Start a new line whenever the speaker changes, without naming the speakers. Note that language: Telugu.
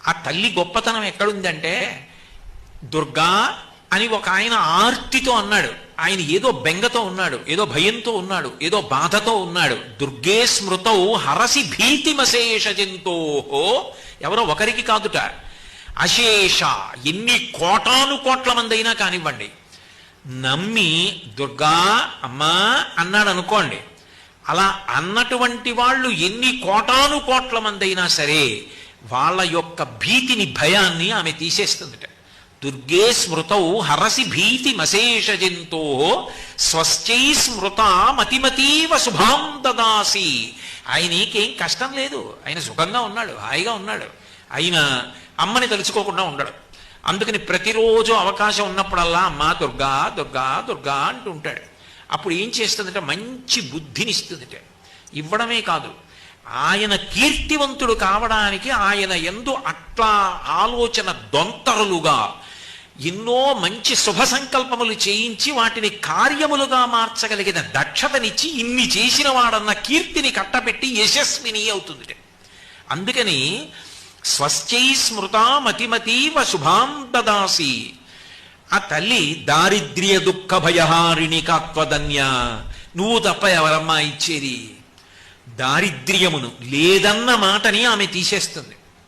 ఆ తల్లి గొప్పతనం ఎక్కడుందంటే, దుర్గా అని ఒక ఆయన ఆర్తితో అన్నాడు. ఆయన ఏదో బెంగతో ఉన్నాడు, ఏదో భయంతో ఉన్నాడు, ఏదో బాధతో ఉన్నాడు. దుర్గే స్మృతౌ హరసి భీతిమశేష జంతోహో. ఎవరో ఒకరికి కాదుట, అశేష ఎన్ని కోటాను కోట్ల మంది అయినా కానివ్వండి, నమ్మి దుర్గా అమ్మా అన్నాడు అనుకోండి, అలా అన్నటువంటి వాళ్ళు ఎన్ని కోటాను కోట్ల మంది అయినా సరే వాళ్ళ యొక్క భీతిని, భయాన్ని ఆమె తీసేస్తుందిట. దుర్గే స్మృతౌ హరసి భీతి మశేష జంతో స్వశ్చై స్మృత మతిమతీవ శుభాం దదాసి. ఆయనకేం కష్టం లేదు, ఆయన సుఖంగా ఉన్నాడు, హాయిగా ఉన్నాడు. ఆయన అమ్మని తలుచుకోకుండా ఉండడు. అందుకని ప్రతిరోజు అవకాశం ఉన్నప్పుడల్లా అమ్మా దుర్గా దుర్గా దుర్గా అంటూ ఉంటాడు. అప్పుడు ఏం చేస్తుందంటే మంచి బుద్ధినిస్తుందిట. ఇవ్వడమే కాదు, ఆయన కీర్తివంతుడు కావడానికి ఆయన యందు అట్లా ఆలోచన దొంతరులుగా ఎన్నో మంచి శుభ సంకల్పములు చేయించి వాటిని కార్యములుగా మార్చగలిగిన దక్షతనిచ్చి ఇన్ని చేసిన వాడన్న కీర్తిని కట్టబెట్టి యశస్విని అవుతుంది. అందుకని స్వశ్చై స్మృత మతిమతీవ శుభాం దదాసి. ఆ తల్లి దారిద్ర్య దుఃఖ భయహారిణి కాత్వధన్య. నువ్వు తప్ప ఎవరమ్మా ఇచ్చేది? దారిద్ర్యమును లేదన్న మాటని ఆమె తీసేస్తుంది.